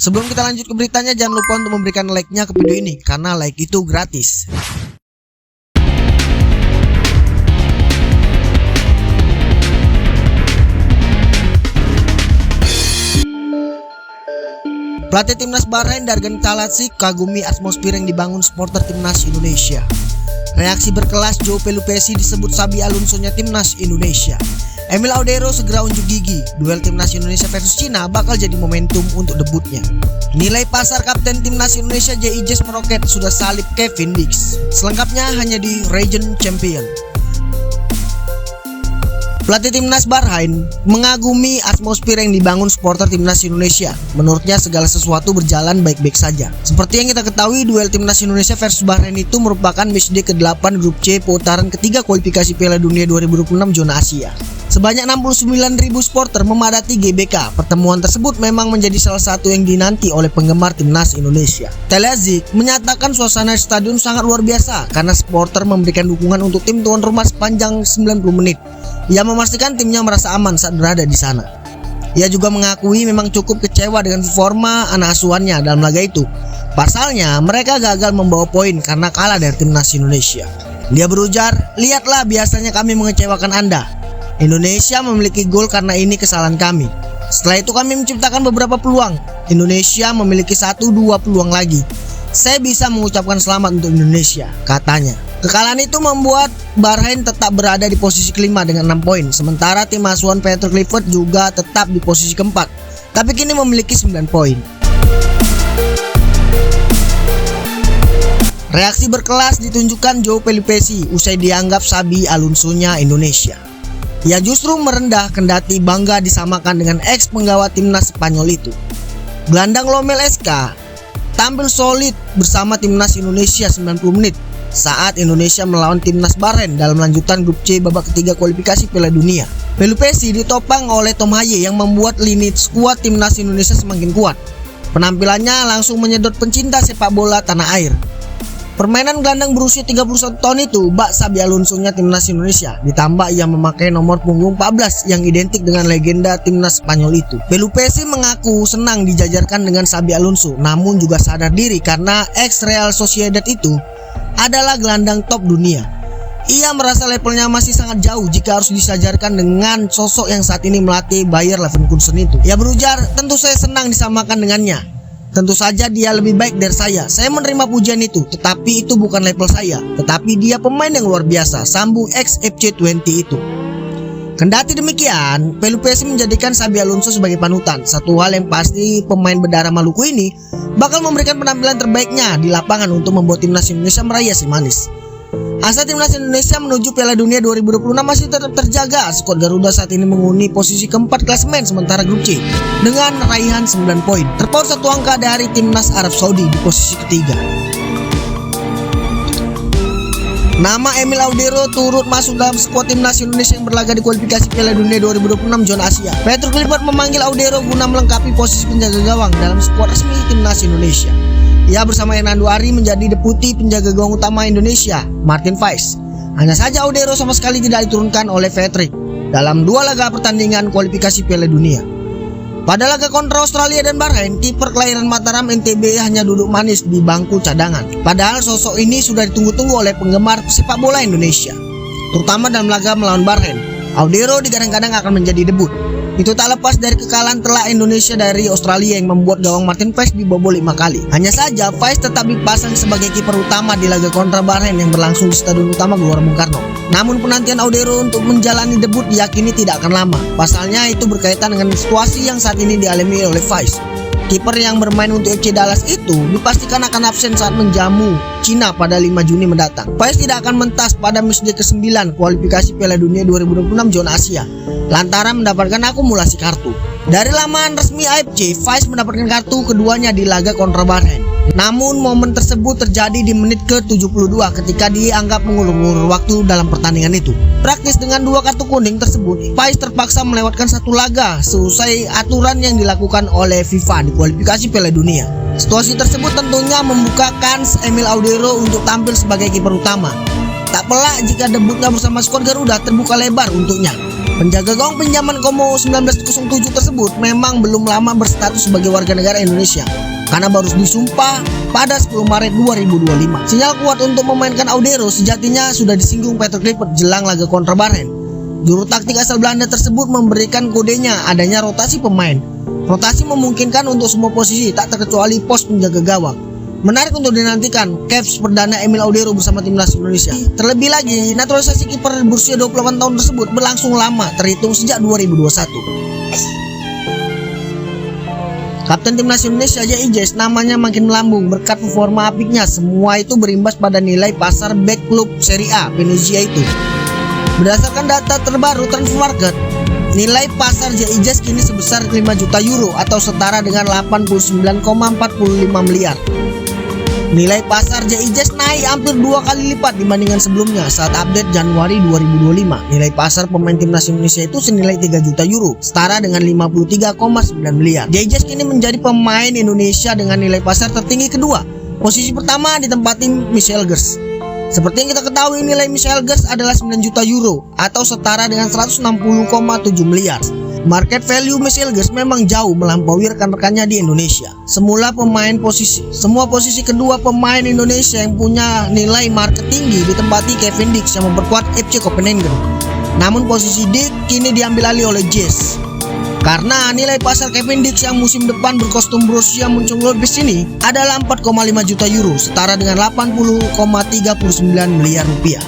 Sebelum kita lanjut ke beritanya, jangan lupa untuk memberikan like-nya ke video ini karena like itu gratis. Pelatih timnas Bahrain Dargan Talaci kagumi atmosfer yang dibangun supporter timnas Indonesia. Reaksi berkelas João Pelupesi disebut Xabi Alonso-nya timnas Indonesia. Emil Audero segera unjuk gigi, duel timnas Indonesia versus Cina bakal jadi momentum untuk debutnya. Nilai pasar kapten timnas Indonesia J.I. Jes meroket, sudah salib Kevin Dix. Selengkapnya hanya di Region Champion. Pelatih timnas Bahrain mengagumi atmosfer yang dibangun supporter timnas Indonesia. Menurutnya segala sesuatu berjalan baik-baik saja. Seperti yang kita ketahui, duel timnas Indonesia versus Bahrain itu merupakan matchday ke-8 grup C putaran ketiga kualifikasi Piala Dunia 2026 zona Asia. Sebanyak 69.000 supporter memadati GBK. Pertemuan tersebut memang menjadi salah satu yang dinanti oleh penggemar timnas Indonesia. Telezic menyatakan suasana stadion sangat luar biasa karena supporter memberikan dukungan untuk tim tuan rumah sepanjang 90 menit. Ia memastikan timnya merasa aman saat berada di sana. Ia juga mengakui memang cukup kecewa dengan performa anak asuhannya dalam laga itu. Pasalnya, mereka gagal membawa poin karena kalah dari timnas Indonesia. Dia berujar, "Lihatlah, biasanya kami mengecewakan Anda. Indonesia memiliki gol karena ini kesalahan kami. Setelah itu kami menciptakan beberapa peluang. Indonesia memiliki 1-2 peluang lagi. Saya bisa mengucapkan selamat untuk Indonesia," katanya. Kekalahan itu membuat Bahrain tetap berada di posisi kelima dengan 6 poin. Sementara tim asuhan Patrick Kluivert juga tetap di posisi keempat, tapi kini memiliki 9 poin. Reaksi berkelas ditunjukkan João Pelupesi usai dianggap Xabi Alonso-nya Indonesia. Ia justru merendah kendati bangga disamakan dengan ex penggawa timnas Spanyol itu. Gelandang Lomel SK tampil solid bersama timnas Indonesia 90 menit saat Indonesia melawan timnas Bahrain dalam lanjutan grup C babak ketiga kualifikasi Piala Dunia. Pelupesi ditopang oleh Tom Haye yang membuat lini skuad timnas Indonesia semakin kuat. Penampilannya langsung menyedot pencinta sepak bola tanah air. Permainan gelandang berusia 31 tahun itu bak Xabi Alonso-nya timnas Indonesia, ditambah ia memakai nomor punggung 14 yang identik dengan legenda timnas Spanyol itu. Pelupesi mengaku senang dijajarkan dengan Xabi Alonso, namun juga sadar diri karena ex Real Sociedad itu adalah gelandang top dunia. Ia merasa levelnya masih sangat jauh jika harus disajarkan dengan sosok yang saat ini melatih Bayer Leverkusen itu. Ia berujar, "Tentu saya senang disamakan dengannya. Tentu saja dia lebih baik dari saya. Saya menerima pujian itu, tetapi itu bukan level saya. Tetapi dia pemain yang luar biasa," sambung ex FC20 itu. Kendati demikian, Pelupesi menjadikan Xabi Alonso sebagai panutan. Satu hal yang pasti, pemain berdarah Maluku ini bakal memberikan penampilan terbaiknya di lapangan untuk membuat timnas Indonesia meraih hasil manis. Asa timnas Indonesia menuju Piala Dunia 2026 masih tetap terjaga. Skuad Garuda saat ini menghuni posisi keempat klasemen sementara grup C dengan raihan 9 poin, terpaut 1 angka dari timnas Arab Saudi di posisi ketiga. Nama Emil Audero turut masuk dalam skuad timnas Indonesia yang berlaga di kualifikasi Piala Dunia 2026 zona Asia. Patrick Kluivert memanggil Audero guna melengkapi posisi penjaga gawang dalam skuad resmi timnas Indonesia. Ia bersama Hernando Ari menjadi deputi penjaga gawang utama Indonesia, Martin Faiz. Hanya saja Audero sama sekali tidak diturunkan oleh Patrick dalam 2 laga pertandingan kualifikasi Piala Dunia. Pada laga kontra Australia dan Bahrain, kiper kelahiran Mataram NTB hanya duduk manis di bangku cadangan. Padahal sosok ini sudah ditunggu-tunggu oleh penggemar sepak bola Indonesia, terutama dalam laga melawan Bahrain. Audero digadang-gadang akan menjadi debut. Itu tak lepas dari kekalahan telak Indonesia dari Australia yang membuat gawang Martin Faiz dibobol 5 kali. Hanya saja Faiz tetap dipasang sebagai kiper utama di laga kontra Bahrain yang berlangsung di Stadion Utama Gelora Bung Karno. Namun penantian Audero untuk menjalani debut diyakini tidak akan lama. Pasalnya itu berkaitan dengan situasi yang saat ini dialami oleh Faiz. Kiper yang bermain untuk FC Dallas itu dipastikan akan absen saat menjamu Cina pada 5 Juni mendatang. Faiz tidak akan mentas pada matchday ke-9 kualifikasi Piala Dunia 2026 zona Asia lantaran mendapatkan akumulasi kartu. Dari laman resmi AFC, Faiz mendapatkan kartu keduanya di laga kontra Bahrain. Namun momen tersebut terjadi di menit ke-72 ketika dianggap mengulur-ulur waktu dalam pertandingan itu. Praktis dengan 2 kartu kuning tersebut, Faiz terpaksa melewatkan 1 laga seusai aturan yang dilakukan oleh FIFA di kualifikasi Piala Dunia. Situasi tersebut tentunya membuka kans Emil Audero untuk tampil sebagai kiper utama. Tak pelak jika debutnya bersama skuad Garuda terbuka lebar untuknya. Penjaga gawang pinjaman Como 1907 tersebut memang belum lama berstatus sebagai warga negara Indonesia karena baru disumpah pada 10 Maret 2025. Sinyal kuat untuk memainkan Audero sejatinya sudah disinggung Patrick Kluivert jelang laga kontra Bahrain. Juru taktik asal Belanda tersebut memberikan kodenya adanya rotasi pemain. Rotasi memungkinkan untuk semua posisi tak terkecuali pos penjaga gawang. Menarik untuk dinantikan caps perdana Emil Audero bersama timnas Indonesia. Terlebih lagi, naturalisasi kiper berusia 28 tahun tersebut berlangsung lama, terhitung sejak 2021. Kapten timnas Indonesia J.I. namanya makin melambung berkat performa apiknya. Semua itu berimbas pada nilai pasar back klub Serie A Venezia itu. Berdasarkan data terbaru Transfermarkt, nilai pasar J.I. kini sebesar 5 juta euro atau setara dengan 89,45 miliar. Nilai pasar J.I. naik hampir 2 kali lipat dibandingkan sebelumnya. Saat update Januari 2025, nilai pasar pemain timnas Indonesia itu senilai 3 juta euro, setara dengan 53,9 miliar. J.I. kini menjadi pemain Indonesia dengan nilai pasar tertinggi kedua. Posisi pertama ditempati Michael Gers. Seperti yang kita ketahui, nilai Michael Gers adalah 9 juta euro atau setara dengan 160,7 miliar. Market value Michael Gers memang jauh melampaui rekan-rekannya di Indonesia. Semua posisi kedua pemain Indonesia yang punya nilai market tinggi ditempati Kevin Dix yang memperkuat FC Copenhagen. Namun posisi Dix kini diambil alih oleh Jazz. Karena nilai pasar Kevin Dix yang musim depan berkostum Borussia Mönchengladbach ini adalah 4,5 juta euro, setara dengan 80,39 miliar rupiah.